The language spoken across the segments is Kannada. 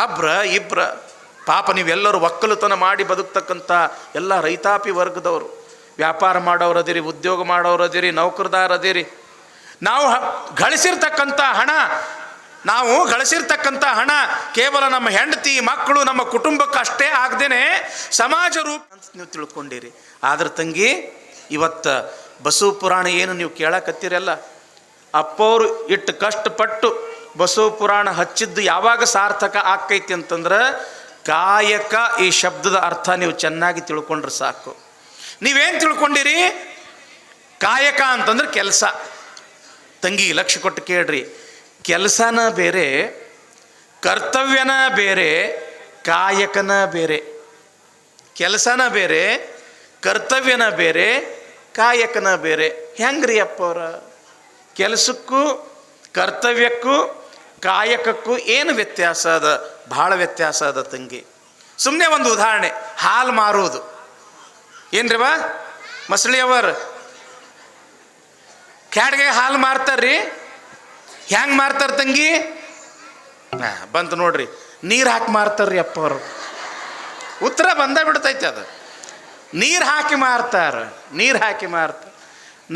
ಒಬ್ರ ಇಬ್ರ ಪಾಪ ನೀವೆಲ್ಲರೂ ಒಕ್ಕಲುತನ ಮಾಡಿ ಬದುಕ್ತಕ್ಕಂಥ ಎಲ್ಲ ರೈತಾಪಿ ವರ್ಗದವರು, ವ್ಯಾಪಾರ ಮಾಡೋರು ಅದಿರಿ, ಉದ್ಯೋಗ ಮಾಡೋರು ಅದಿರಿ, ನೌಕರದಾರ ಅದಿರಿ. ನಾವು ಗಳಿಸಿರ್ತಕ್ಕಂಥ ಹಣ ಕೇವಲ ನಮ್ಮ ಹೆಂಡತಿ ಮಕ್ಕಳು ನಮ್ಮ ಕುಟುಂಬಕ್ಕೆ ಅಷ್ಟೇ ಆಗದೇನೆ ಸಮಾಜ ರೂಪ ಅಂತ ನೀವು ತಿಳ್ಕೊಂಡಿರಿ. ಆದ್ರೆ ತಂಗಿ, ಇವತ್ತು ಬಸವ ಪುರಾಣ ಏನು ನೀವು ಕೇಳಕತ್ತೀರಲ್ಲ, ಅಪ್ಪವರು ಇಟ್ಟು ಕಷ್ಟಪಟ್ಟು ಬಸವ ಪುರಾಣ ಹಚ್ಚಿದ್ದು ಯಾವಾಗ ಸಾರ್ಥಕ ಆಕೈತಿ ಅಂತಂದ್ರೆ, ಕಾಯಕ ಈ ಶಬ್ದದ ಅರ್ಥ ನೀವು ಚೆನ್ನಾಗಿ ತಿಳ್ಕೊಂಡ್ರೆ ಸಾಕು. ನೀವೇನು ತಿಳ್ಕೊಂಡಿರಿ? ಕಾಯಕ ಅಂತಂದ್ರೆ ಕೆಲಸ. ತಂಗಿ ಲಕ್ಷ್ಯ ಕೊಟ್ಟು ಕೇಳ್ರಿ, ಕೆಲಸನ ಬೇರೆ, ಕರ್ತವ್ಯನ ಬೇರೆ, ಕಾಯಕನ ಬೇರೆ. ಕೆಲಸನ ಬೇರೆ, ಕರ್ತವ್ಯನ ಬೇರೆ, ಕಾಯಕನ ಬೇರೆ. ಹೆಂಗ್ರಿ ಅಪ್ಪವ್ರ? ಕೆಲಸಕ್ಕೂ ಕರ್ತವ್ಯಕ್ಕೂ ಕಾಯಕಕ್ಕೂ ಏನು ವ್ಯತ್ಯಾಸ ಅದ? ಭಾಳ ವ್ಯತ್ಯಾಸ ಅದ ತಂಗಿ. ಸುಮ್ಮನೆ ಒಂದು ಉದಾಹರಣೆ, ಹಾಲು ಮಾರುವುದು ಏನ್ರಿ ಬಾ ಮಸಳಿಯವರು ಕ್ಯಾಡ್ಗೆ ಹಾಲು ಮಾರ್ತಾರ್ರಿ. ಹೆಂಗೆ ಮಾರ್ತಾರೆ ತಂಗಿ? ಬಂತು ನೋಡ್ರಿ, ನೀರು ಹಾಕಿ ಮಾರ್ತಾರ್ರಿ ಅಪ್ಪವರು. ಉತ್ತರ ಬಂದ ಬಿಡ್ತೈತೆ ಅದು. ನೀರು ಹಾಕಿ ಮಾರ್ತಾರೆ.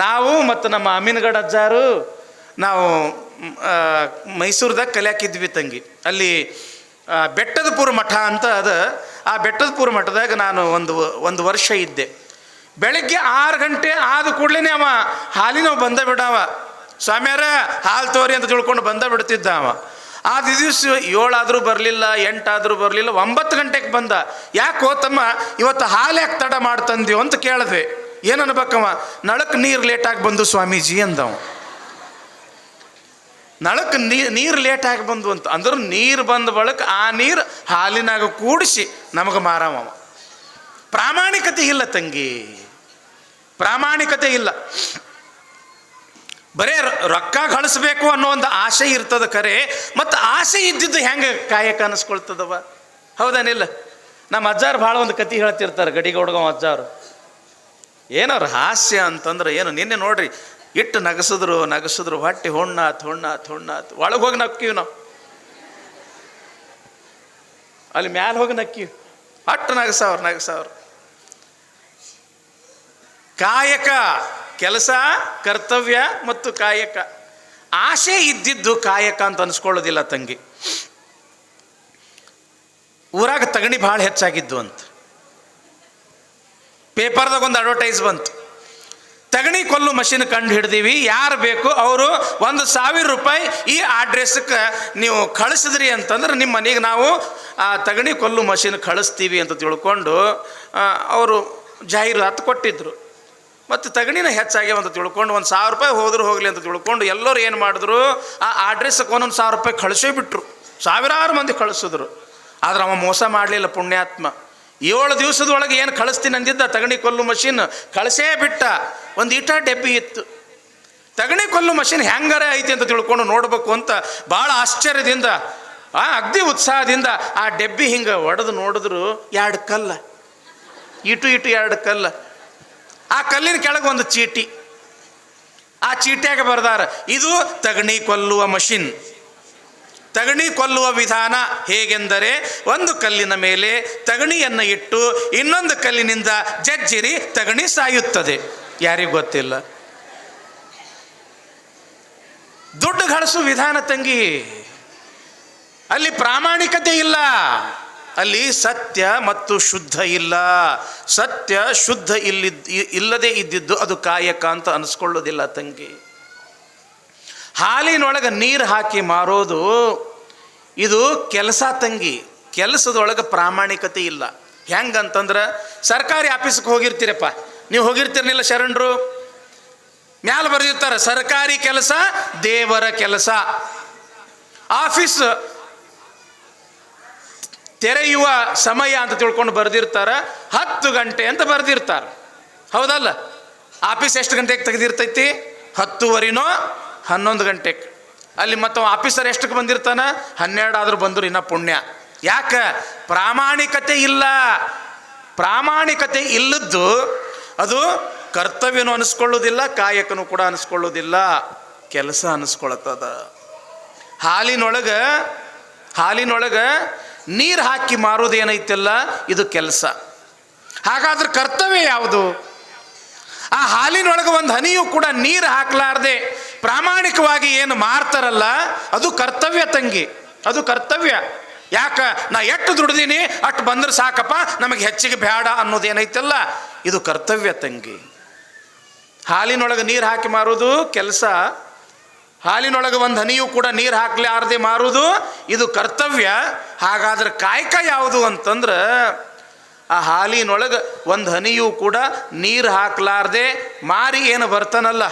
ನಾವು ಮತ್ತು ನಮ್ಮ ಅಮೀನ್ಗಢ ಅಜ್ಜಾರು ನಾವು ಮೈಸೂರ್ದಾಗ ಕಲಿಯಾಕಿದ್ವಿ ತಂಗಿ. ಅಲ್ಲಿ ಬೆಟ್ಟದಪುರ ಮಠ ಅಂತ ಅದ. ಆ ಬೆಟ್ಟದಪುರ ಮಠದಾಗ ನಾನು ಒಂದು ವರ್ಷ ಇದ್ದೆ. ಬೆಳಗ್ಗೆ 6 ಗಂಟೆ ಆದ ಕೂಡಲೇ ಅವ ಹಾಲಿನವ ಬಂದ ಬಿಡವ. ಸ್ವಾಮಿಯಾರ ಹಾಲು ತೋರಿ ಅಂತ ತಿಳ್ಕೊಂಡು ಬಂದ ಬಿಡ್ತಿದ್ದ ಅವ. ಆ ದಿವಸ 7 ಆದರೂ ಬರಲಿಲ್ಲ, 8 ಆದರೂ ಬರಲಿಲ್ಲ, 9 ಗಂಟೆಗೆ ಬಂದ. ಯಾಕೆ ಹೋತಮ್ಮ ಇವತ್ತು ಹಾಲು ಯಾಕೆ ತಡ ಮಾಡ್ತಂದೀವು ಅಂತ ಕೇಳಿದ್ವಿ. ಏನನ್ಬೇಕವ? ನಳಕ್ಕೆ ನೀರು ಲೇಟಾಗಿ ಬಂದು ಸ್ವಾಮೀಜಿ ಅಂದವ. ನಳಕ್ಕೆ ನೀರು ಲೇಟಾಗಿ ಬಂದು ಅಂತ ಅಂದ್ರೆ ನೀರು ಬಂದ ಬಳಿಕ ಆ ನೀರು ಹಾಲಿನಾಗ ಕೂಡಿಸಿ ನಮಗೆ ಮಾರವ. ಪ್ರಾಮಾಣಿಕತೆ ಇಲ್ಲ ತಂಗಿ, ಪ್ರಾಮಾಣಿಕತೆ ಇಲ್ಲ. ಬರೇ ರೊಕ್ಕ ಗಳಿಸ್ಬೇಕು ಅನ್ನೋ ಒಂದು ಆಸೆ ಇರ್ತದ ಖರೆ, ಮತ್ತು ಆಸೆ ಇದ್ದಿದ್ದು ಹೆಂಗೆ ಕಾಯಕ ಅನಿಸ್ಕೊಳ್ತದವ? ಹೌದಾನಿಲ್ಲ? ನಮ್ಮ ಅಜ್ಜಾರು ಭಾಳ ಒಂದು ಕತೆ ಹೇಳ್ತಿರ್ತಾರೆ, ಗಡಿಗೌಡಗಾಂವ್ ಅಜ್ಜಾರು. ಏನವ್ರು ಹಾಸ್ಯ ಅಂತಂದ್ರೆ ಏನು, ನಿನ್ನೆ ನೋಡ್ರಿ ಇಟ್ಟು ನಗಸಿದ್ರು ಹೊಟ್ಟೆ ಹೊಣ್ಣಾತು. ಒಳಗೆ ಹೋಗಿ ನಕ್ಕೀವಿ ನಾವು, ಅಲ್ಲಿ ಮ್ಯಾಲೆ ಹೋಗಿ ನಕ್ಕೀವಿ. ಅಟ್ಟು ನಗಸವ್ರು. ಕಾಯಕ, ಕೆಲಸ, ಕರ್ತವ್ಯ ಮತ್ತು ಕಾಯಕ. ಆಸೆ ಇದ್ದಿದ್ದು ಕಾಯಕ ಅಂತ ಅನಿಸ್ಕೊಳ್ಳೋದಿಲ್ಲ ತಂಗಿ. ಊರಾಗ ತಗಣಿ ಭಾಳ ಹೆಚ್ಚಾಗಿದ್ದು ಅಂತ ಪೇಪರ್ದಾಗ ಒಂದು ಅಡ್ವರ್ಟೈಸ್ ಬಂತು. ತಗಣಿ ಕೊಲ್ಲು ಮಷಿನ್ ಕಂಡು ಹಿಡ್ದೀವಿ, ಯಾರು ಬೇಕು ಅವರು 1,000 ರೂಪಾಯಿ ಈ ಅಡ್ರೆಸ್ಗೆ ನೀವು ಕಳಿಸಿದ್ರಿ ಅಂತಂದ್ರೆ ನಿಮ್ಮ ಮನೆಗೆ ನಾವು ಆ ತಗಣಿ ಕೊಲ್ಲು ಮಷಿನ್ ಕಳಿಸ್ತೀವಿ ಅಂತ ತಿಳ್ಕೊಂಡು ಅವರು ಜಾಹೀರಾತು ಕೊಟ್ಟಿದ್ರು. ಮತ್ತು ತಗಣಿನ ಹೆಚ್ಚಾಗ್ಯಾವ ಅಂತ ತಿಳ್ಕೊಂಡು 1,000 ರೂಪಾಯಿ ಹೋಗಲಿ ಅಂತ ತಿಳ್ಕೊಂಡು ಎಲ್ಲರೂ ಏನು ಮಾಡಿದ್ರು, ಆ ಅಡ್ರೆಸ್ಗೆ 1,000 ರೂಪಾಯಿ ಕಳಿಸೇ ಬಿಟ್ರು. ಸಾವಿರಾರು ಮಂದಿ ಕಳಿಸಿದ್ರು. ಆದ್ರೆ ಅವ ಮೋಸ ಮಾಡಲಿಲ್ಲ ಪುಣ್ಯಾತ್ಮ. 7 ದಿವಸದೊಳಗೆ ಏನು ಕಳಿಸ್ತೀನಿ ಅಂದಿದ್ದ ತಗಣಿ ಕೊಲ್ಲು ಮಷಿನ್ ಕಳಿಸೇ ಬಿಟ್ಟ. ಒಂದು ಈಟ ಡೆಬ್ಬಿ ಇತ್ತು. ತಗಣಿ ಕೊಲ್ಲು ಮಷಿನ್ ಹೆಂಗಾರೆ ಐತಿ ಅಂತ ತಿಳ್ಕೊಂಡು ನೋಡ್ಬೇಕು ಅಂತ ಭಾಳ ಆಶ್ಚರ್ಯದಿಂದ ಅಗ್ದಿ ಉತ್ಸಾಹದಿಂದ ಆ ಡೆಬ್ಬಿ ಹಿಂಗೆ ಒಡೆದು ನೋಡಿದ್ರು 2 ಕಲ್ಲ, ಇಟು 2 ಕಲ್ಲ. ಆ ಕಲ್ಲಿನ ಕೆಳಗೆ ಒಂದು ಚೀಟಿ. ಆ ಚೀಟಿಯಾಗ ಬರ್ದಾರ, ಇದು ತಗಣಿ ಕೊಲ್ಲುವ ಮಷಿನ್. ತಗಣಿ ಕೊಲ್ಲುವ ವಿಧಾನ ಹೇಗೆಂದರೆ, ಒಂದು ಕಲ್ಲಿನ ಮೇಲೆ ತಗಣಿಯನ್ನು ಇಟ್ಟು ಇನ್ನೊಂದು ಕಲ್ಲಿನಿಂದ ಜಜ್ಜಿರಿ ತಗಣಿ ಸಾಯುತ್ತದೆ. ಯಾರಿಗೂ ಗೊತ್ತಿಲ್ಲ. ದುಡ್ಡು ಗಳಿಸುವ ವಿಧಾನ ತಂಗಿ. ಅಲ್ಲಿ ಪ್ರಾಮಾಣಿಕತೆ ಇಲ್ಲ, ಅಲ್ಲಿ ಸತ್ಯ ಮತ್ತು ಶುದ್ಧ ಇಲ್ಲ. ಸತ್ಯ ಶುದ್ಧ ಇಲ್ಲದೆ ಇದ್ದಿದ್ದು ಅದು ಕಾಯಕ ಅಂತ ಅನಿಸ್ಕೊಳ್ಳೋದಿಲ್ಲ ತಂಗಿ. ಹಾಲಿನೊಳಗೆ ನೀರು ಹಾಕಿ ಮಾರೋದು ಇದು ಕೆಲಸ ತಂಗಿ. ಕೆಲಸದೊಳಗೆ ಪ್ರಾಮಾಣಿಕತೆ ಇಲ್ಲ. ಹೆಂಗಂತಂದ್ರೆ, ಸರ್ಕಾರಿ ಆಫೀಸ್ಗೆ ಹೋಗಿರ್ತೀರಪ್ಪ, ನೀವು ಹೋಗಿರ್ತಿರ್ಲಿಲ್ಲ ಶರಣರು, ಮ್ಯಾಲೆ ಬರೆದಿರ್ತಾರೆ ಸರ್ಕಾರಿ ಕೆಲಸ ದೇವರ ಕೆಲಸ. ಆಫೀಸ್ ತೆರೆಯುವ ಸಮಯ ಅಂತ ತಿಳ್ಕೊಂಡು ಬರೆದಿರ್ತಾರೆ 10 ಗಂಟೆ ಅಂತ ಬರೆದಿರ್ತಾರೆ. ಹೌದಲ್ಲ? ಆಫೀಸ್ ಎಷ್ಟು ಗಂಟೆಗೆ ತೆಗೆದಿರ್ತೈತಿ? 10:30ನೋ 11 ಗಂಟೆಗೆ. ಅಲ್ಲಿ ಮತ್ತು ಆಫೀಸರ್ ಎಷ್ಟಕ್ಕೆ ಬಂದಿರ್ತಾನ? 12 ಆದರೂ ಬಂದರು ಇನ್ನೂ ಪುಣ್ಯ. ಯಾಕೆ? ಪ್ರಾಮಾಣಿಕತೆ ಇಲ್ಲ. ಪ್ರಾಮಾಣಿಕತೆ ಇಲ್ಲದ್ದು ಅದು ಕರ್ತವ್ಯನೂ ಅನಿಸ್ಕೊಳ್ಳೋದಿಲ್ಲ, ಕಾಯಕನೂ ಕೂಡ ಅನಿಸ್ಕೊಳ್ಳೋದಿಲ್ಲ, ಕೆಲಸ ಅನಿಸ್ಕೊಳ್ತದ. ಹಾಲಿನೊಳಗೆ ನೀರು ಹಾಕಿ ಮಾರೋದೇನೈತಲ್ಲ ಇದು ಕೆಲಸ. ಹಾಗಾದ್ರೆ ಕರ್ತವ್ಯ ಯಾವುದು? ಆ ಹಾಲಿನೊಳಗೆ ಒಂದು ಹನಿಯೂ ಕೂಡ ನೀರು ಹಾಕಲಾರ್ದೆ ಪ್ರಾಮಾಣಿಕವಾಗಿ ಏನು ಮಾರ್ತಾರಲ್ಲ ಅದು ಕರ್ತವ್ಯ ತಂಗಿ, ಅದು ಕರ್ತವ್ಯ. ಯಾಕ ನಾ ಎಷ್ಟು ದುಡ್ದೀನಿ ಅಷ್ಟು ಬಂದ್ರೆ ಸಾಕಪ್ಪ, ನಮಗೆ ಹೆಚ್ಚಿಗೆ ಬೇಡ ಅನ್ನೋದೇನೈತಲ್ಲ ಇದು ಕರ್ತವ್ಯ ತಂಗಿ. ಹಾಲಿನೊಳಗೆ ನೀರು ಹಾಕಿ ಮಾರೋದು ಕೆಲಸ, ಹಾಲಿನೊಳಗೆ ಒಂದು ಹನಿಯೂ ಕೂಡ ನೀರು ಹಾಕಲಾರದೆ ಮಾರುವುದು ಇದು ಕರ್ತವ್ಯ. ಹಾಗಾದ್ರೆ ಕಾಯಕ ಯಾವುದು ಅಂತಂದ್ರೆ ಆ ಹಾಲಿನೊಳಗೆ ಒಂದು ಹನಿಯೂ ಕೂಡ ನೀರು ಹಾಕಲಾರ್ದೆ ಮಾರಿ ಏನು ಬರ್ತಾನಲ್ಲ,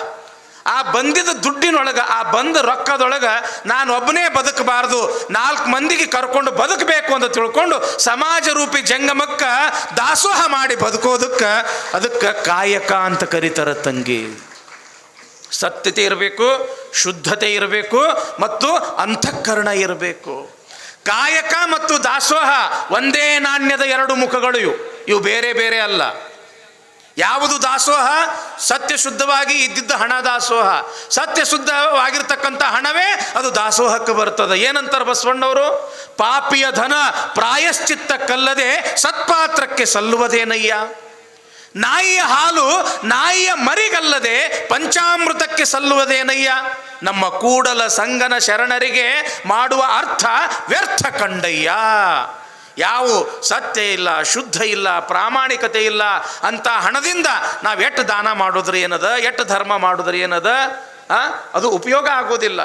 ಆ ಬಂದಿದ್ದ ದುಡ್ಡಿನೊಳಗೆ, ಆ ಬಂದ ರೊಕ್ಕದೊಳಗೆ ನಾನು ಒಬ್ಬನೇ ಬದುಕಬಾರ್ದು, 4 ಮಂದಿಗೆ ಕರ್ಕೊಂಡು ಬದುಕಬೇಕು ಅಂತ ತಿಳ್ಕೊಂಡು ಸಮಾಜ ರೂಪಿ ಜಂಗಮಕ್ಕೆ ದಾಸೋಹ ಮಾಡಿ ಬದುಕೋದಕ್ಕೆ ಅದಕ್ಕೆ ಕಾಯಕ ಅಂತ ಕರೀತಾರೆ ತಂಗಿ. ಸತ್ಯತೆ ಇರಬೇಕು, ಶುದ್ಧತೆ ಇರಬೇಕು ಮತ್ತು ಅಂತಃಕರಣ ಇರಬೇಕು. ಕಾಯಕ ಮತ್ತು ದಾಸೋಹ ಒಂದೇ ನಾಣ್ಯದ 2 ಮುಖಗಳು. ಇವು ಬೇರೆ ಬೇರೆ ಅಲ್ಲ. ಯಾವುದು ದಾಸೋಹ? ಸತ್ಯ ಶುದ್ಧವಾಗಿ ಇದ್ದಿದ್ದ ಹಣ ದಾಸೋಹ. ಸತ್ಯ ಶುದ್ಧವಾಗಿರ್ತಕ್ಕಂಥ ಹಣವೇ ಅದು ದಾಸೋಹಕ್ಕೆ ಬರ್ತದೆ. ಏನಂತಾರೆ ಬಸವಣ್ಣವರು? ಪಾಪಿಯ ಧನ ಪ್ರಾಯಶ್ಚಿತ್ತಕ್ಕಲ್ಲದೆ ಸತ್ಪಾತ್ರಕ್ಕೆ ಸಲ್ಲುವುದೇನಯ್ಯ. ನಾಯಿಯ ಹಾಲು ನಾಯಿಯ ಮರಿಗಲ್ಲದೆ ಪಂಚಾಮೃತಕ್ಕೆ ಸಲ್ಲುವುದೇನಯ್ಯ. ನಮ್ಮ ಕೂಡಲ ಸಂಗನ ಶರಣರಿಗೆ ಮಾಡುವ ಅರ್ಥ ವ್ಯರ್ಥ ಕಂಡಯ್ಯ. ಯಾವ ಸತ್ಯ ಇಲ್ಲ, ಶುದ್ಧ ಇಲ್ಲ, ಪ್ರಾಮಾಣಿಕತೆ ಇಲ್ಲ ಅಂತ ಹಣದಿಂದ ನಾವು ಎಷ್ಟು ದಾನ ಮಾಡೋದ್ರಿ ಏನದ, ಎಷ್ಟು ಧರ್ಮ ಮಾಡೋದ್ರಿ ಏನದ, ಅದು ಉಪಯೋಗ ಆಗೋದಿಲ್ಲ.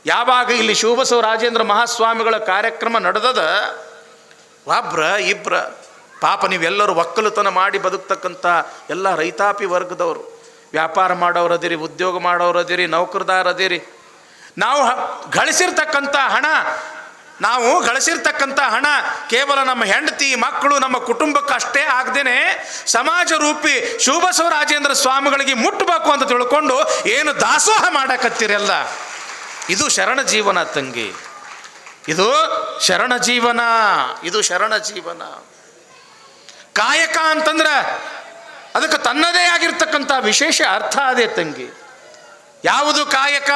ಯಾವಾಗ ಇಲ್ಲಿ ಶಿವಬಸವ ರಾಜೇಂದ್ರ ಮಹಾಸ್ವಾಮಿಗಳ ಕಾರ್ಯಕ್ರಮ ನಡೆದದ, ಒಬ್ರ ಇಬ್ರ ಪಾಪ ನೀವೆಲ್ಲರೂ ಒಕ್ಕಲುತನ ಮಾಡಿ ಬದುಕ್ತಕ್ಕಂಥ ಎಲ್ಲ ರೈತಾಪಿ ವರ್ಗದವರು, ವ್ಯಾಪಾರ ಮಾಡೋರದಿರಿ, ಉದ್ಯೋಗ ಮಾಡೋರದಿರಿ, ನೌಕರದಾರದಿರಿ. ನಾವು ಗಳಿಸಿರ್ತಕ್ಕಂಥ ಹಣ ಕೇವಲ ನಮ್ಮ ಹೆಂಡತಿ ಮಕ್ಕಳು ನಮ್ಮ ಕುಟುಂಬಕ್ಕೆ ಅಷ್ಟೇ ಆಗದೇನೆ ಸಮಾಜ ರೂಪಿ ಶಿವಬಸವ ರಾಜೇಂದ್ರ ಸ್ವಾಮಿಗಳಿಗೆ ಮುಟ್ಟಬೇಕು ಅಂತ ತಿಳ್ಕೊಂಡು ಏನು ದಾಸೋಹ ಮಾಡಕತ್ತೀರಲ್ಲ, ಇದು ಶರಣ ಜೀವನ ತಂಗಿ. ಇದು ಶರಣ ಜೀವನ, ಇದು ಶರಣ ಜೀವನ. ಕಾಯಕ ಅಂತಂದ್ರೆ ಅದಕ್ಕೆ ತನ್ನದೇ ಆಗಿರ್ತಕ್ಕಂಥ ವಿಶೇಷ ಅರ್ಥ ಅದೇ ತಂಗಿ. ಯಾವುದು ಕಾಯಕ?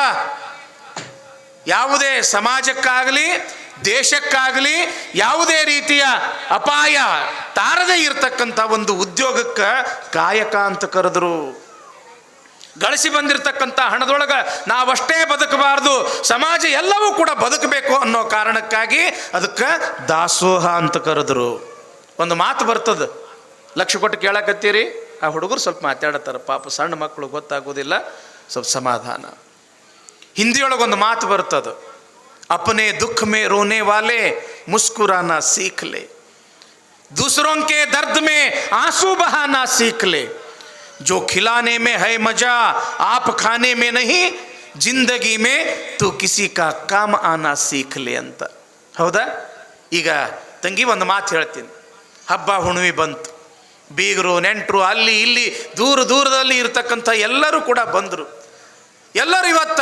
ಯಾವುದೇ ಸಮಾಜಕ್ಕಾಗಲಿ ದೇಶಕ್ಕಾಗಲಿ ಯಾವುದೇ ರೀತಿಯ ಅಪಾಯ ತಾರದೇ ಇರತಕ್ಕಂಥ ಒಂದು ಉದ್ಯೋಗಕ್ಕೆ ಕಾಯಕ ಅಂತ ಕರೆದ್ರು. ಗಳಿಸಿ ಬಂದಿರತಕ್ಕಂಥ ಹಣದೊಳಗೆ ನಾವಷ್ಟೇ ಬದುಕಬಾರ್ದು, ಸಮಾಜ ಎಲ್ಲವೂ ಕೂಡ ಬದುಕಬೇಕು ಅನ್ನೋ ಕಾರಣಕ್ಕಾಗಿ ಅದಕ್ಕೆ ದಾಸೋಹ ಅಂತ ಕರೆದ್ರು. ಒಂದು ಮಾತು ಬರ್ತದೆ, ಲಕ್ಷ ಕೊಟ್ಟು ಕೇಳಕತ್ತೀರಿ, ಆ ಹುಡುಗರು ಸ್ವಲ್ಪ ಮಾತಾಡತ್ತಾರೆ, ಪಾಪ ಸಣ್ಣ ಮಕ್ಕಳು ಗೊತ್ತಾಗೋದಿಲ್ಲ, ಸ್ವಲ್ಪ ಸಮಾಧಾನ. ಹಿಂದಿಯೊಳಗೊಂದು ಮಾತು ಬರ್ತದೆ, अपने दुख में रोने वाले मुस्कुराना सीख ले, दूसरों के दर्द में आंसू बहाना सीख ले, जो खिलाने में है मजा आप खाने में नहीं, जिंदगी में तू किसी का काम आना सीख ले ಅಂತ. ಹೌದಾ? ಈಗ ತಂಗಿ ಒಂದು ಮಾತು ಹೇಳ್ತೀನಿ. ಹಬ್ಬ ಹುಣ್ಣಿಮೆ ಬಂತು, ಬೀಗರು ನೆಂಟರು ಅಲ್ಲಿ ಇಲ್ಲಿ ದೂರದಲ್ಲಿ ಇರ್ತಕ್ಕಂಥ ಎಲ್ಲರೂ ಕೂಡ ಬಂದರು. ಎಲ್ಲರೂ ಇವತ್ತ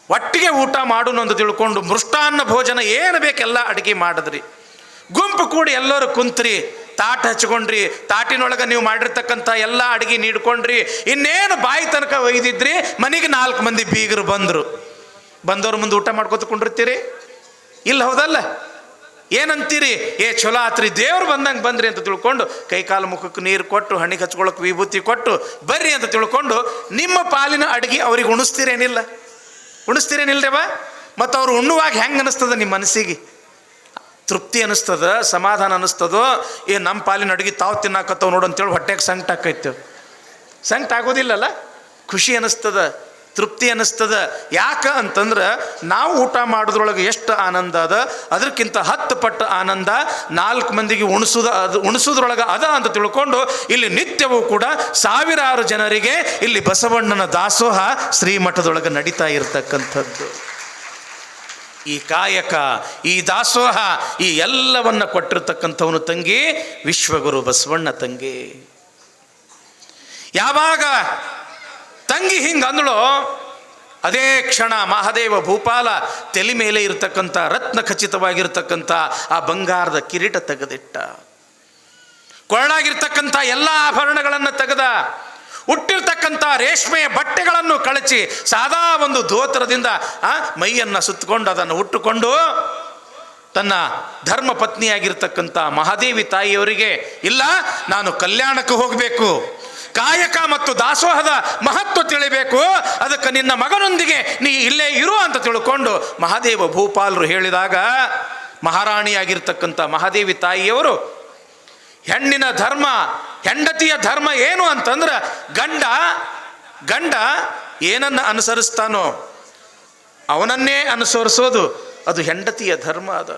ಒಟ್ಟಿಗೆ ಊಟ ಮಾಡೋಣ ಅಂತ ತಿಳ್ಕೊಂಡು ಮೃಷ್ಟಾನ್ನ ಭೋಜನ ಏನು ಬೇಕೆಲ್ಲ ಅಡುಗೆ ಮಾಡಿದ್ರಿ. ಗುಂಪು ಕೂಡಿ ಎಲ್ಲರೂ ಕುಂತ್ರಿ, ತಾಟ ಹಚ್ಕೊಂಡ್ರಿ, ತಾಟಿನೊಳಗೆ ನೀವು ಮಾಡಿರ್ತಕ್ಕಂಥ ಎಲ್ಲ ಅಡುಗೆ ನೀಡ್ಕೊಂಡ್ರಿ. ಇನ್ನೇನು ಬಾಯಿ ತನಕ ಒಯ್ದಿದ್ರಿ, ಮನೆಗೆ 4 ಮಂದಿ ಬೀಗರು ಬಂದವ್ರ ಮುಂದೆ ಊಟ ಮಾಡ್ಕೊತ ಕೊಂಡಿರ್ತೀರಿ ಇಲ್ಲ? ಹೌದಲ್ಲ? ಏನಂತೀರಿ? ಚಲೋ ಆತ್ರಿ, ದೇವ್ರು ಬಂದಂಗೆ ಬಂದ್ರಿ ಅಂತ ತಿಳ್ಕೊಂಡು ಕೈಕಾಲು ಮುಖಕ್ಕೆ ನೀರು ಕೊಟ್ಟು ಹಣ್ಣಿಗೆ ಹಚ್ಕೊಳಕ್ಕೆ ವಿಭೂತಿ ಕೊಟ್ಟು ಬರ್ರಿ ಅಂತ ತಿಳ್ಕೊಂಡು ನಿಮ್ಮ ಪಾಲಿನ ಅಡುಗೆ ಅವ್ರಿಗೆ ಉಣಿಸ್ತೀರೇನಿಲ್ರಿವ? ಮತ್ತು ಅವ್ರು ಉಣ್ಣುವಾಗ ಹೆಂಗೆ ಅನ್ನಿಸ್ತದ? ನಿಮ್ಮ ಮನಸ್ಸಿಗೆ ತೃಪ್ತಿ ಅನ್ನಿಸ್ತದ, ಸಮಾಧಾನ ಅನ್ನಿಸ್ತದೋ? ನಮ್ಮ ಪಾಲಿನ ಅಡುಗೆ ತಾವು ತಿನ್ನಾಕತ್ತವ ನೋಡು ಅಂತೇಳಿ ಹೊಟ್ಟೆಗೆ ಸಂಕಟ ಆಕೈತೆ? ಸಂಕಟ ಆಗೋದಿಲ್ಲಲ್ಲ, ಖುಷಿ ಅನ್ನಿಸ್ತದ, ತೃಪ್ತಿ ಅನ್ನಿಸ್ತದ. ಯಾಕೆ ಅಂತಂದ್ರೆ ನಾವು ಊಟ ಮಾಡೋದ್ರೊಳಗೆ ಎಷ್ಟು ಆನಂದ ಅದ, ಅದಕ್ಕಿಂತ 10 ಪಟ್ಟು ಆನಂದ 4 ಮಂದಿಗೆ ಉಣಿಸೋದ್ರೊಳಗೆ ಅದ ಅಂತ ತಿಳ್ಕೊಂಡು ಇಲ್ಲಿ ನಿತ್ಯವೂ ಕೂಡ ಸಾವಿರಾರು ಜನರಿಗೆ ಇಲ್ಲಿ ಬಸವಣ್ಣನ ದಾಸೋಹ ಶ್ರೀಮಠದೊಳಗೆ ನಡೀತಾ ಇರತಕ್ಕಂಥದ್ದು. ಈ ಕಾಯಕ, ಈ ದಾಸೋಹ, ಈ ಎಲ್ಲವನ್ನ ಕೊಟ್ಟಿರ್ತಕ್ಕಂಥವನು ತಂಗಿ ವಿಶ್ವಗುರು ಬಸವಣ್ಣ ತಂಗಿ. ಯಾವಾಗ ತಂಗಿ ಹಿಂಗೆ ಅಂದಳೋ ಅದೇ ಕ್ಷಣ ಮಹಾದೇವ ಭೂಪಾಲ ತಲೆ ಮೇಲೆ ಇರತಕ್ಕಂಥ ರತ್ನ ಖಚಿತವಾಗಿರ್ತಕ್ಕಂಥ ಆ ಬಂಗಾರದ ಕಿರೀಟ ತೆಗೆದಿಟ್ಟ, ಕೊರಳಾಗಿರ್ತಕ್ಕಂಥ ಎಲ್ಲ ಆಭರಣಗಳನ್ನು ತೆಗೆದ, ಹುಟ್ಟಿರ್ತಕ್ಕಂಥ ರೇಷ್ಮೆಯ ಬಟ್ಟೆಗಳನ್ನು ಕಳಚಿ ಸಾದಾ ಒಂದು ಧೋತ್ರದಿಂದ ಮೈಯನ್ನು ಸುತ್ತಕೊಂಡು ಅದನ್ನು ಉಟ್ಟುಕೊಂಡು ತನ್ನ ಧರ್ಮ ಪತ್ನಿಯಾಗಿರ್ತಕ್ಕಂಥ ಮಹಾದೇವಿ ತಾಯಿಯವರಿಗೆ, ಇಲ್ಲ ನಾನು ಕಲ್ಯಾಣಕ್ಕೆ ಹೋಗಬೇಕು, ಕಾಯಕ ಮತ್ತು ದಾಸೋಹದ ಮಹತ್ವ ತಿಳಿಬೇಕು, ಅದಕ್ಕೆ ನಿನ್ನ ಮಗನೊಂದಿಗೆ ನೀ ಇಲ್ಲೇ ಇರು ಅಂತ ತಿಳ್ಕೊಂಡು ಮಹಾದೇವ ಭೂಪಾಲರು ಹೇಳಿದಾಗ, ಮಹಾರಾಣಿಯಾಗಿರ್ತಕ್ಕಂಥ ಮಹಾದೇವಿ ತಾಯಿಯವರು ಹೆಣ್ಣಿನ ಧರ್ಮ, ಹೆಂಡತಿಯ ಧರ್ಮ ಏನು ಅಂತಂದ್ರೆ ಗಂಡ ಏನನ್ನ ಅನುಸರಿಸ್ತಾನೋ ಅವನನ್ನೇ ಅನುಸರಿಸೋದು, ಅದು ಹೆಂಡತಿಯ ಧರ್ಮ. ಅದ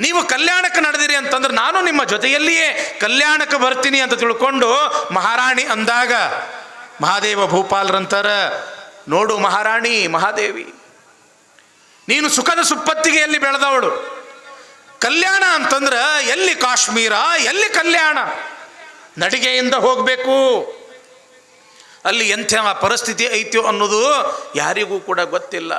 ನೀವು ಕಲ್ಯಾಣಕ್ಕೆ ನಡೆದಿರಿ ಅಂತಂದ್ರೆ ನಾನು ನಿಮ್ಮ ಜೊತೆಯಲ್ಲಿಯೇ ಕಲ್ಯಾಣಕ್ಕೆ ಬರ್ತೀನಿ ಅಂತ ತಿಳ್ಕೊಂಡು ಮಹಾರಾಣಿ ಅಂದಾಗ ಮಹಾದೇವ ಭೂಪಾಲರಂತಾರ, ನೋಡು ಮಹಾರಾಣಿ ಮಹಾದೇವಿ, ನೀನು ಸುಖದ ಸುಪ್ಪತ್ತಿಗೆಯಲ್ಲಿ ಬೆಳೆದವಳು. ಕಲ್ಯಾಣ ಅಂತಂದ್ರೆ ಎಲ್ಲಿ ಕಾಶ್ಮೀರ, ಎಲ್ಲಿ ಕಲ್ಯಾಣ? ನಡಿಗೆಯಿಂದ ಹೋಗಬೇಕು. ಅಲ್ಲಿ ಎಂಥ ಪರಿಸ್ಥಿತಿ ಐತ್ಯೋ ಅನ್ನೋದು ಯಾರಿಗೂ ಕೂಡ ಗೊತ್ತಿಲ್ಲ.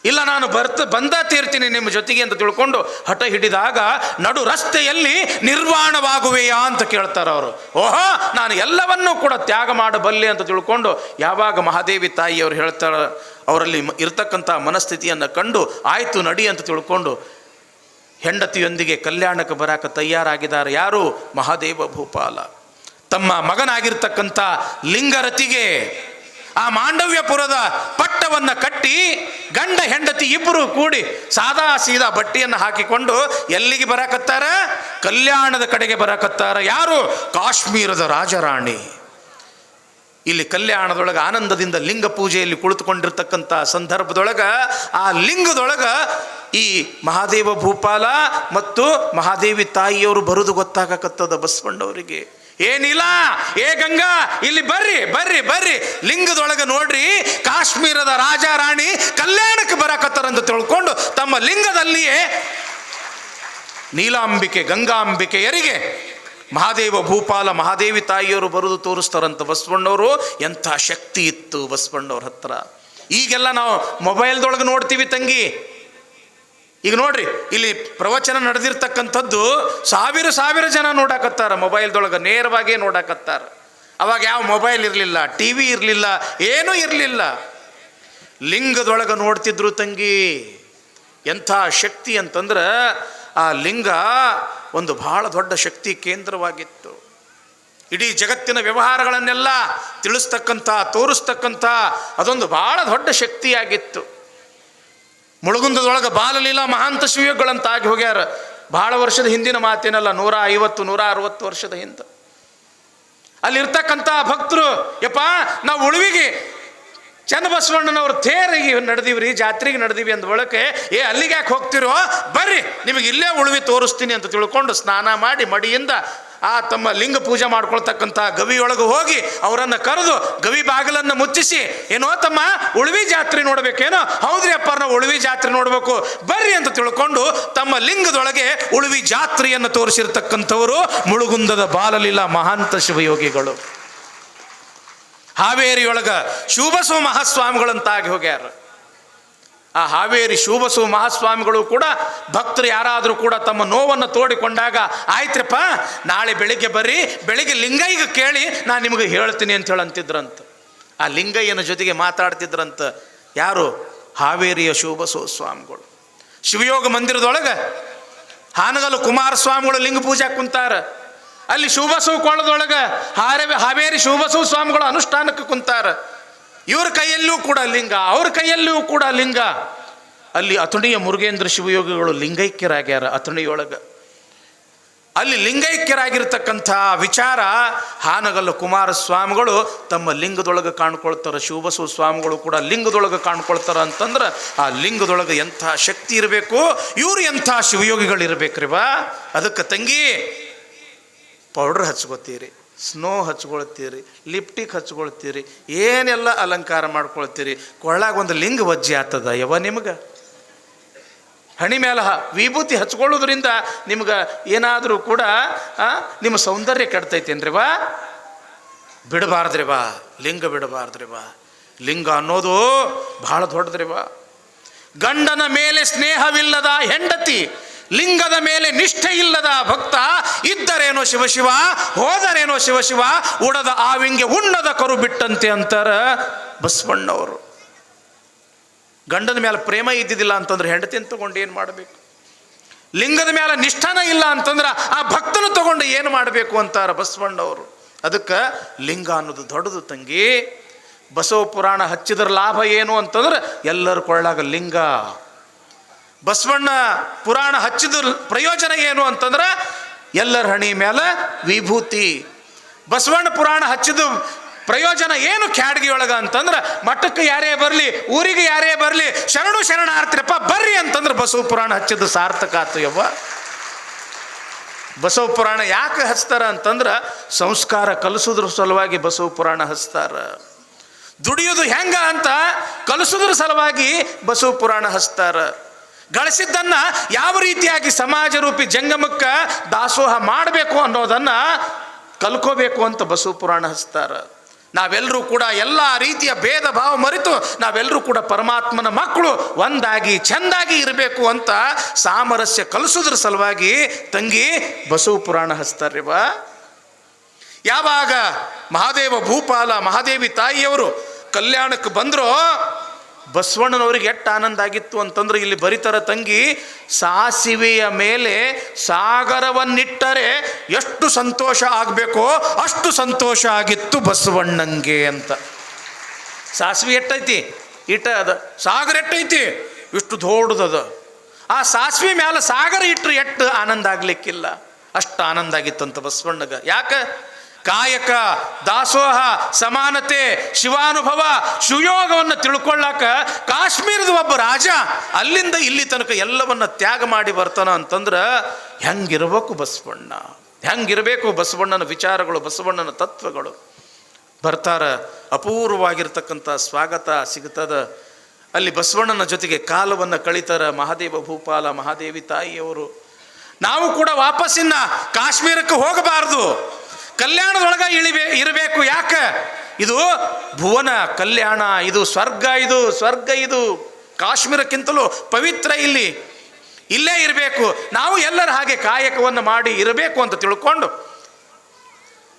ಇಲ್ಲ ನಾನು ಬಂದ ತೀರ್ತೀನಿ ನಿಮ್ಮ ಜೊತೆಗೆ ಅಂತ ತಿಳ್ಕೊಂಡು ಹಠ ಹಿಡಿದಾಗ ನಡು ರಸ್ತೆಯಲ್ಲಿ ನಿರ್ವಾಣವಾಗುವೆಯಾ ಅಂತ ಕೇಳ್ತಾರೆ ಅವರು. ಓಹೋ, ನಾನು ಎಲ್ಲವನ್ನೂ ಕೂಡ ತ್ಯಾಗ ಮಾಡಬಲ್ಲೆ ಅಂತ ತಿಳ್ಕೊಂಡು ಯಾವಾಗ ಮಹಾದೇವಿ ತಾಯಿಯವರು ಹೇಳ್ತಾರೆ, ಅವರಲ್ಲಿ ಇರ್ತಕ್ಕಂಥ ಮನಸ್ಥಿತಿಯನ್ನು ಕಂಡು ಆಯ್ತು ನಡಿ ಅಂತ ತಿಳ್ಕೊಂಡು ಹೆಂಡತಿಯೊಂದಿಗೆ ಕಲ್ಯಾಣಕ್ಕೆ ಬರಾಕ ತಯಾರಾಗಿದ್ದಾರೆ. ಯಾರು? ಮಹಾದೇವ ಭೂಪಾಲ. ತಮ್ಮ ಮಗನಾಗಿರ್ತಕ್ಕಂಥ ಲಿಂಗರತಿಗೆ ಆ ಮಾಂಡವ್ಯಪುರದ ಪಟ್ಟವನ್ನು ಕಟ್ಟಿ ಗಂಡ ಹೆಂಡತಿ ಇಬ್ಬರು ಕೂಡಿ ಸಾದಾ ಸೀದಾ ಬಟ್ಟೆಯನ್ನು ಹಾಕಿಕೊಂಡು ಎಲ್ಲಿಗೆ ಬರಾಕತ್ತಾರ? ಕಲ್ಯಾಣದ ಕಡೆಗೆ ಬರಾಕತ್ತಾರ. ಯಾರು? ಕಾಶ್ಮೀರದ ರಾಜರಾಣಿ. ಇಲ್ಲಿ ಕಲ್ಯಾಣದೊಳಗೆ ಆನಂದದಿಂದ ಲಿಂಗ ಪೂಜೆಯಲ್ಲಿ ಕುಳಿತುಕೊಂಡಿರ್ತಕ್ಕಂಥ ಸಂದರ್ಭದೊಳಗೆ ಆ ಲಿಂಗದೊಳಗೆ ಈ ಮಹಾದೇವ ಭೂಪಾಲ ಮತ್ತು ಮಹಾದೇವಿ ತಾಯಿಯವರು ಬರುವುದು ಗೊತ್ತಾಗಕತ್ತದ ಬಸವಣ್ಣವರಿಗೆ. ಏನಿಲ್ಲ, ಏ ಗಂಗಾ ಇಲ್ಲಿ ಬರ್ರಿ ಬರ್ರಿ ಬರ್ರಿ, ಲಿಂಗದೊಳಗೆ ನೋಡ್ರಿ ಕಾಶ್ಮೀರದ ರಾಜ ರಾಣಿ ಕಲ್ಯಾಣಕ್ಕೆ ಬರಾಕತ್ತಾರಂತ ತಿಳ್ಕೊಂಡು ತಮ್ಮ ಲಿಂಗದಲ್ಲಿಯೇ ನೀಲಾಂಬಿಕೆ ಗಂಗಾಂಬಿಕೆಯರಿಗೆ ಮಹಾದೇವ ಭೂಪಾಲ ಮಹಾದೇವಿ ತಾಯಿಯವರು ಬರುವುದು ತೋರಿಸ್ತಾರಂತ ಬಸವಣ್ಣವರು. ಎಂಥ ಶಕ್ತಿ ಇತ್ತು ಬಸವಣ್ಣವ್ರ ಹತ್ರ. ಈಗೆಲ್ಲ ನಾವು ಮೊಬೈಲ್ದೊಳಗೆ ನೋಡ್ತೀವಿ ತಂಗಿ. ಈಗ ನೋಡ್ರಿ, ಇಲ್ಲಿ ಪ್ರವಚನ ನಡೆದಿರ್ತಕ್ಕಂಥದ್ದು ಸಾವಿರ ಜನ ನೋಡಾಕತ್ತಾರ, ಮೊಬೈಲ್ದೊಳಗೆ ನೇರವಾಗಿ ನೋಡಾಕತ್ತಾರ. ಅವಾಗ ಯಾವ ಮೊಬೈಲ್ ಇರಲಿಲ್ಲ, ಟಿ ವಿ ಇರಲಿಲ್ಲ, ಏನೂ ಇರಲಿಲ್ಲ. ಲಿಂಗದೊಳಗೆ ನೋಡ್ತಿದ್ರು ತಂಗಿ. ಎಂಥ ಶಕ್ತಿ ಅಂತಂದ್ರೆ ಆ ಲಿಂಗ ಒಂದು ಬಹಳ ದೊಡ್ಡ ಶಕ್ತಿ ಕೇಂದ್ರವಾಗಿತ್ತು. ಇಡೀ ಜಗತ್ತಿನ ವ್ಯವಹಾರಗಳನ್ನೆಲ್ಲ ತಿಳಿಸ್ತಕ್ಕಂಥ ತೋರಿಸ್ತಕ್ಕಂಥ ಅದೊಂದು ಬಹಳ ದೊಡ್ಡ ಶಕ್ತಿಯಾಗಿತ್ತು. ಮುಳುಗುಂದದೊಳಗೆ ಬಾಲಲೀಲಾ ಮಹಾಂತ ಶಿವಯೋಗಗಳಂತ ಆಗಿ ಹೋಗ್ಯಾರ. ಬಹಳ ವರ್ಷದ ಹಿಂದಿನ ಮಾತೇನಲ್ಲ, 150-160 ವರ್ಷದ ಹಿಂದೆ. ಅಲ್ಲಿರ್ತಕ್ಕಂಥ ಭಕ್ತರು, ಯಪ್ಪ ನಾವು ಉಳುವಿಗೆ ಚನ್ನಬಸವಣ್ಣನವ್ರ ತೇರಿಗೆ ನಡೆದಿವ್ರಿ, ಜಾತ್ರೆಗೆ ನಡೆದಿವಿ ಅಂದ ಬಳಕೆ, ಅಲ್ಲಿಗೆ ಯಾಕೆ ಹೋಗ್ತಿರೋ, ಬರ್ರಿ ನಿಮಗೆ ಇಲ್ಲೇ ಉಳುವಿ ತೋರಿಸ್ತೀನಿ ಅಂತ ತಿಳ್ಕೊಂಡು ಸ್ನಾನ ಮಾಡಿ ಮಡಿಯಿಂದ ಆ ತಮ್ಮ ಲಿಂಗ ಪೂಜೆ ಮಾಡ್ಕೊಳ್ತಕ್ಕಂಥ ಗವಿಯೊಳಗೆ ಹೋಗಿ ಅವರನ್ನು ಕರೆದು ಗವಿ ಬಾಗಿಲನ್ನು ಮುಚ್ಚಿಸಿ, ಏನೋ ತಮ್ಮ ಉಳುವಿ ಜಾತ್ರೆ ನೋಡ್ಬೇಕೇನೋ? ಹೌದ್ರಿ ಅಪ್ಪ, ನಾವು ಉಳುವಿ ಜಾತ್ರೆ ನೋಡ್ಬೇಕು ಬರ್ರಿ ಅಂತ ತಿಳ್ಕೊಂಡು ತಮ್ಮ ಲಿಂಗದೊಳಗೆ ಉಳುವಿ ಜಾತ್ರೆಯನ್ನು ತೋರಿಸಿರ್ತಕ್ಕಂಥವರು ಮುಳುಗುಂದದ ಬಾಲಲೀಲಾ ಮಹಾಂತ ಶಿವಯೋಗಿಗಳು. ಹಾವೇರಿಯೊಳಗ ಶಿವಬಸವ ಮಹಾಸ್ವಾಮಿಗಳಂತಾಗಿ ಹೋಗ್ಯಾರ. ಆ ಹಾವೇರಿ ಶಿವಬಸವ ಮಹಾಸ್ವಾಮಿಗಳು ಕೂಡ ಭಕ್ತರು ಯಾರಾದರೂ ಕೂಡ ತಮ್ಮ ನೋವನ್ನು ತೋಡಿಕೊಂಡಾಗ, ಆಯ್ತ್ರಪ್ಪ ನಾಳೆ ಬೆಳಿಗ್ಗೆ ಬರ್ರಿ, ಬೆಳಿಗ್ಗೆ ಲಿಂಗಯ್ಯಗೆ ಕೇಳಿ ನಾನು ನಿಮಗೆ ಹೇಳ್ತೀನಿ ಅಂತ ಹೇಳಂತಿದ್ರಂತ. ಆ ಲಿಂಗಯ್ಯನ ಜೊತೆಗೆ ಮಾತಾಡ್ತಿದ್ರಂತ. ಯಾರು? ಹಾವೇರಿಯ ಶಿವಬಸವ ಸ್ವಾಮಿಗಳು. ಶಿವಯೋಗ ಮಂದಿರದೊಳಗೆ ಹಾನಗಲ್ಲು ಕುಮಾರಸ್ವಾಮಿಗಳು ಲಿಂಗ ಪೂಜೆ ಕುಂತಾರ. ಅಲ್ಲಿ ಶಿವಬಸವ ಕೊಳ್ಳದೊಳಗೆ ಹಾವೇರಿ ಶಿವಬಸವ ಸ್ವಾಮಿಗಳು ಅನುಷ್ಠಾನಕ್ಕೆ ಕುಂತಾರ. ಇವ್ರ ಕೈಯಲ್ಲೂ ಕೂಡ ಲಿಂಗ, ಅವ್ರ ಕೈಯಲ್ಲೂ ಕೂಡ ಲಿಂಗ. ಅಲ್ಲಿ ಅಥಣಿಯ ಮುರುಗೇಂದ್ರ ಶಿವಯೋಗಿಗಳು ಲಿಂಗೈಕ್ಯರಾಗ್ಯಾರ ಅಥಣಿಯೊಳಗೆ. ಅಲ್ಲಿ ಲಿಂಗೈಕ್ಯರಾಗಿರ್ತಕ್ಕಂಥ ವಿಚಾರ ಹಾನಗಲ್ಲು ಕುಮಾರಸ್ವಾಮಿಗಳು ತಮ್ಮ ಲಿಂಗದೊಳಗೆ ಕಾಣ್ಕೊಳ್ತಾರೆ. ಶಿವಬಸವ ಸ್ವಾಮಿಗಳು ಕೂಡ ಲಿಂಗದೊಳಗೆ ಕಾಣ್ಕೊಳ್ತಾರ ಅಂತಂದ್ರೆ ಆ ಲಿಂಗದೊಳಗೆ ಎಂಥ ಶಕ್ತಿ ಇರಬೇಕು, ಇವರು ಎಂಥ ಶಿವಯೋಗಿಗಳಿರ್ಬೇಕ್ರಿ ಬಾ. ಅದಕ್ಕೆ ತಂಗಿ ಪೌಡ್ರ್ ಹಚ್ಕೋತೀರಿ, ಸ್ನೋ ಹಚ್ಕೊಳ್ತೀರಿ, ಲಿಪ್ಟಿಕ್ ಹಚ್ಕೊಳ್ತೀರಿ, ಏನೆಲ್ಲ ಅಲಂಕಾರ ಮಾಡ್ಕೊಳ್ತೀರಿ, ಕೊಳ್ಳಾಗ ಒಂದು ಲಿಂಗ ವಜ್ಜೆ ಆಗ್ತದ ಯವ ನಿಮ್ಗೆ. ಹಣಿ ಮೇಲೆ ವಿಭೂತಿ ಹಚ್ಕೊಳ್ಳೋದ್ರಿಂದ ನಿಮ್ಗೆ ಏನಾದರೂ ಕೂಡ ನಿಮ್ಮ ಸೌಂದರ್ಯ ಕೆಡ್ತೈತೇನ್ರಿ ಬಾ. ಬಿಡಬಾರ್ದ್ರಿ ಬಾ, ಲಿಂಗ ಬಿಡಬಾರ್ದ್ರಿ ಬಾ. ಲಿಂಗ ಅನ್ನೋದು ಬಹಳ ದೊಡ್ಡದ್ರಿ ಬಾ. ಗಂಡನ ಮೇಲೆ ಸ್ನೇಹವಿಲ್ಲದ ಹೆಂಡತಿ, ಲಿಂಗದ ಮೇಲೆ ನಿಷ್ಠೆ ಇಲ್ಲದ ಭಕ್ತ, ಇದ್ದರೇನೋ ಶಿವಶಿವ, ಹೋದರೇನೋ ಶಿವಶಿವ, ಉಡದ ಆವಿಂಗೆ ಉಣ್ಣದ ಕರು ಬಿಟ್ಟಂತೆ ಅಂತಾರ ಬಸವಣ್ಣವರು. ಗಂಡನ ಮೇಲೆ ಪ್ರೇಮ ಇದ್ದಿದ್ದಿಲ್ಲ ಅಂತಂದ್ರೆ ಹೆಂಡತಿನ ತಗೊಂಡು ಏನು ಮಾಡಬೇಕು? ಲಿಂಗದ ಮೇಲೆ ನಿಷ್ಠಾನ ಇಲ್ಲ ಅಂತಂದ್ರೆ ಆ ಭಕ್ತನ ತಗೊಂಡು ಏನು ಮಾಡಬೇಕು ಅಂತಾರ ಬಸವಣ್ಣವರು. ಅದಕ್ಕೆ ಲಿಂಗ ಅನ್ನೋದು ದೊಡ್ಡದು ತಂಗಿ. ಬಸವ ಪುರಾಣ ಹಚ್ಚಿದ್ರ ಲಾಭ ಏನು ಅಂತಂದ್ರೆ ಎಲ್ಲರ ಕೊಳ್ಳಾಗ ಲಿಂಗ. ಬಸವಣ್ಣ ಪುರಾಣ ಹಚ್ಚಿದ ಪ್ರಯೋಜನ ಏನು ಅಂತಂದ್ರೆ ಎಲ್ಲರ ಹಣಿ ಮೇಲೆ ವಿಭೂತಿ. ಬಸವಣ್ಣ ಪುರಾಣ ಹಚ್ಚಿದ ಪ್ರಯೋಜನ ಏನು ಕ್ಯಾಡ್ಗಿಯೊಳಗ ಅಂತಂದ್ರೆ ಮಠಕ್ಕೆ ಯಾರೇ ಬರಲಿ, ಊರಿಗೆ ಯಾರೇ ಬರಲಿ, ಶರಣು ಶರಣಾರ್ಥಿರಪ್ಪ ಬರ್ರಿ ಅಂತಂದ್ರೆ ಬಸವ ಪುರಾಣ ಹಚ್ಚಿದ್ದು ಸಾರ್ಥಕ ಆತು ಯವ್ವ. ಬಸವ ಪುರಾಣ ಯಾಕೆ ಹಚ್ತಾರ ಅಂತಂದ್ರೆ ಸಂಸ್ಕಾರ ಕಲಿಸೋದ್ರ ಸಲುವಾಗಿ ಬಸವ ಪುರಾಣ ಹಚ್ತಾರ. ದುಡಿಯೋದು ಹೆಂಗ ಅಂತ ಕಲಿಸೋದ್ರ ಸಲುವಾಗಿ ಬಸವ ಪುರಾಣ ಹಚ್ತಾರ. ಗಳಿಸಿದ್ದನ್ನ ಯಾವ ರೀತಿಯಾಗಿ ಸಮಾಜ ರೂಪಿ ಜಂಗಮಕ್ಕೆ ದಾಸೋಹ ಮಾಡಬೇಕು ಅನ್ನೋದನ್ನ ಕಲ್ಕೋಬೇಕು ಅಂತ ಬಸವ ಪುರಾಣ ಹಚ್ತಾರ. ನಾವೆಲ್ಲರೂ ಕೂಡ ಎಲ್ಲ ರೀತಿಯ ಭೇದ ಭಾವ ಮರೆತು ನಾವೆಲ್ಲರೂ ಕೂಡ ಪರಮಾತ್ಮನ ಮಕ್ಕಳು ಒಂದಾಗಿ ಚೆಂದಾಗಿ ಇರಬೇಕು ಅಂತ ಸಾಮರಸ್ಯ ಕಲಿಸೋದ್ರ ಸಲುವಾಗಿ ತಂಗಿ ಬಸವ ಪುರಾಣ ಹಚ್ತಾರ್ರಿವ. ಯಾವಾಗ ಮಹಾದೇವ ಭೂಪಾಲ ಮಹಾದೇವಿ ತಾಯಿಯವರು ಕಲ್ಯಾಣಕ್ಕೆ ಬಂದ್ರೋ ಬಸವಣ್ಣನವ್ರಿಗೆ ಎಷ್ಟು ಆನಂದ ಆಗಿತ್ತು ಅಂತಂದ್ರೆ ಇಲ್ಲಿ ಬರೀತಾರ ತಂಗಿ, ಸಾಸಿವೆಯ ಮೇಲೆ ಸಾಗರವನ್ನಿಟ್ಟರೆ ಎಷ್ಟು ಸಂತೋಷ ಆಗಬೇಕೋ ಅಷ್ಟು ಸಂತೋಷ ಆಗಿತ್ತು ಬಸವಣ್ಣಂಗೆ ಅಂತ. ಸಾಸಿವೆ ಎಟ್ಟೈತಿ ಇಟ್ಟ ಅದ, ಸಾಗರ ಎಟ್ಟೈತಿ ಇಷ್ಟು ದೊಡ್ಡದದ. ಆ ಸಾಸಿವೆ ಮ್ಯಾಲ ಸಾಗರ ಇಟ್ಟರೆ ಎಷ್ಟು ಆನಂದ ಆಗ್ಲಿಕ್ಕಿಲ್ಲ, ಅಷ್ಟು ಆನಂದ ಆಗಿತ್ತಂತ ಬಸವಣ್ಣಗ. ಯಾಕೆ? ಕಾಯಕ, ದಾಸೋಹ, ಸಮಾನತೆ, ಶಿವಾನುಭವ, ಶಿವಯೋಗವನ್ನು ತಿಳ್ಕೊಳ್ಳಾಕ ಕಾಶ್ಮೀರದ ಒಬ್ಬ ರಾಜ ಅಲ್ಲಿಂದ ಇಲ್ಲಿ ತನಕ ಎಲ್ಲವನ್ನ ತ್ಯಾಗ ಮಾಡಿ ಬರ್ತಾನ ಅಂತಂದ್ರೆ ಹೆಂಗಿರ್ಬೇಕು ಬಸವಣ್ಣ, ಹೆಂಗಿರಬೇಕು ಬಸವಣ್ಣನ ವಿಚಾರಗಳು, ಬಸವಣ್ಣನ ತತ್ವಗಳು. ಬರ್ತಾರ, ಅಪೂರ್ವವಾಗಿರ್ತಕ್ಕಂಥ ಸ್ವಾಗತ ಸಿಗ್ತದ. ಅಲ್ಲಿ ಬಸವಣ್ಣನ ಜೊತೆಗೆ ಕಾಲವನ್ನು ಕಳೀತಾರ ಮಹಾದೇವ ಭೂಪಾಲ ಮಹಾದೇವಿ ತಾಯಿಯವರು. ನಾವು ಕೂಡ ವಾಪಸ್ಸಿನ ಕಾಶ್ಮೀರಕ್ಕೆ ಹೋಗಬಾರದು, ಕಲ್ಯಾಣದೊಳಗ ಇರಬೇಕು. ಯಾಕೆ? ಇದು ಭುವನ ಕಲ್ಯಾಣ, ಇದು ಸ್ವರ್ಗ, ಇದು ಸ್ವರ್ಗ, ಇದು ಕಾಶ್ಮೀರಕ್ಕಿಂತಲೂ ಪವಿತ್ರ. ಇಲ್ಲೇ ಇರಬೇಕು. ನಾವು ಎಲ್ಲರ ಹಾಗೆ ಕಾಯಕವನ್ನು ಮಾಡಿ ಇರಬೇಕು ಅಂತ ತಿಳ್ಕೊಂಡು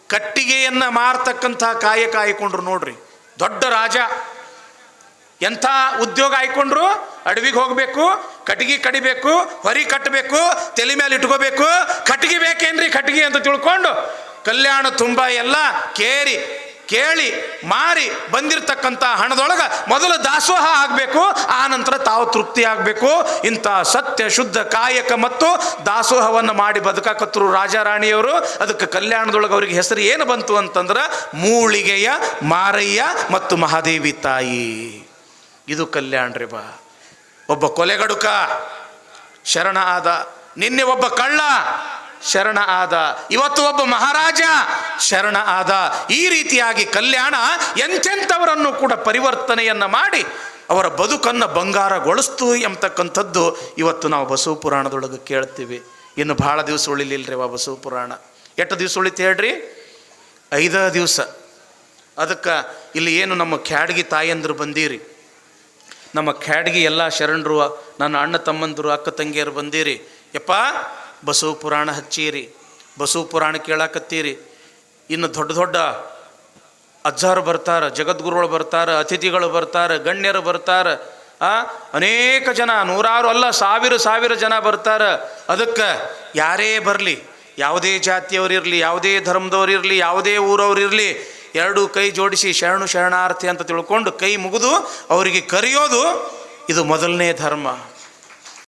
ಕಟ್ಟಿಗೆಯನ್ನು ಮಾರ್ತಕ್ಕಂಥ ಕಾಯಕ ಆಯ್ಕೊಂಡ್ರು ನೋಡ್ರಿ. ದೊಡ್ಡ ರಾಜ ಎಂಥ ಉದ್ಯೋಗ ಆಯ್ಕೊಂಡ್ರು, ಅಡವಿಗೆ ಹೋಗಬೇಕು, ಕಟ್ಟಿಗೆ ಕಡಿಬೇಕು, ಹೊರಿ ಕಟ್ಟಬೇಕು, ತಲೆ ಮೇಲೆ ಇಟ್ಕೋಬೇಕು. ಕಟ್ಟಿಗೆ ಬೇಕೇನ್ರಿ ಕಟ್ಟಿಗೆ ಅಂತ ತಿಳ್ಕೊಂಡು ಕಲ್ಯಾಣ ತುಂಬ ಎಲ್ಲ ಕೇಳಿ ಮಾರಿ ಬಂದಿರತಕ್ಕಂಥ ಹಣದೊಳಗೆ ಮೊದಲು ದಾಸೋಹ ಆಗಬೇಕು, ಆ ನಂತರ ತಾವು ತೃಪ್ತಿ ಆಗಬೇಕು. ಇಂಥ ಸತ್ಯ ಶುದ್ಧ ಕಾಯಕ ಮತ್ತು ದಾಸೋಹವನ್ನು ಮಾಡಿ ಬದುಕಾಕತ್ತರು ರಾಜಾರಾಣಿಯವರು. ಅದಕ್ಕೆ ಕಲ್ಯಾಣದೊಳಗೆ ಅವ್ರಿಗೆ ಹೆಸರು ಏನು ಬಂತು ಅಂತಂದ್ರೆ ಮೂಳಿಗೆಯ ಮಾರಯ್ಯ ಮತ್ತು ಮಹಾದೇವಿ ತಾಯಿ. ಇದು ಕಲ್ಯಾಣ ರೀ ಬಾ. ಒಬ್ಬ ಕೊಲೆಗಡುಕ ಶರಣ ಆದ, ನಿನ್ನೆ ಒಬ್ಬ ಕಳ್ಳ ಶರಣ ಆದ, ಇವತ್ತು ಒಬ್ಬ ಮಹಾರಾಜ ಶರಣ ಆದ. ಈ ರೀತಿಯಾಗಿ ಕಲ್ಯಾಣ ಎಂತೆಂಥವರನ್ನು ಕೂಡ ಪರಿವರ್ತನೆಯನ್ನು ಮಾಡಿ ಅವರ ಬದುಕನ್ನು ಬಂಗಾರಗೊಳಿಸ್ತು ಎಂಬತಕ್ಕಂಥದ್ದು ಇವತ್ತು ನಾವು ಬಸವ ಪುರಾಣದೊಳಗೆ ಕೇಳ್ತೀವಿ. ಇನ್ನು ಭಾಳ ದಿವಸ ಉಳಿಲಿಲ್ಲರಿ ಬಸವ ಪುರಾಣ. ಎಷ್ಟು ದಿವಸ ಉಳಿತು ಹೇಳ್ರಿ? 5 ದಿವಸ. ಅದಕ್ಕೆ ಇಲ್ಲಿ ಏನು ನಮ್ಮ ಖ್ಯಾಡ್ಗಿ ತಾಯಂದ್ರು ಬಂದೀರಿ, ನಮ್ಮ ಖ್ಯಾಡ್ಗಿ ಎಲ್ಲ ಶರಣರು, ನನ್ನ ಅಣ್ಣ ತಮ್ಮಂದರು ಅಕ್ಕ ತಂಗಿಯರು ಬಂದೀರಿ. ಯಪ್ಪ ಬಸವ ಪುರಾಣ ಹಚ್ಚೀರಿ, ಬಸವ ಪುರಾಣ ಕೇಳಾಕತ್ತೀರಿ. ಇನ್ನು ದೊಡ್ಡ ದೊಡ್ಡ ಅಜ್ಜಾರು ಬರ್ತಾರೆ, ಜಗದ್ಗುರುಗಳು ಬರ್ತಾರೆ, ಅತಿಥಿಗಳು ಬರ್ತಾರೆ, ಗಣ್ಯರು ಬರ್ತಾರೆ. ಅನೇಕ ಜನ, ನೂರಾರು ಅಲ್ಲ ಸಾವಿರ ಜನ ಬರ್ತಾರೆ. ಅದಕ್ಕೆ ಯಾರೇ ಬರಲಿ, ಯಾವುದೇ ಜಾತಿಯವರಿರಲಿ, ಯಾವುದೇ ಧರ್ಮದವರಿರಲಿ, ಯಾವುದೇ ಊರವರಿರಲಿ, 2 ಕೈ ಜೋಡಿಸಿ ಶರಣು ಶರಣಾರ್ಥಿ ಅಂತ ತಿಳ್ಕೊಂಡು ಕೈ ಮುಗಿದು ಅವರಿಗೆ ಕರೆಯೋದು ಇದು ಮೊದಲನೇ ಧರ್ಮ.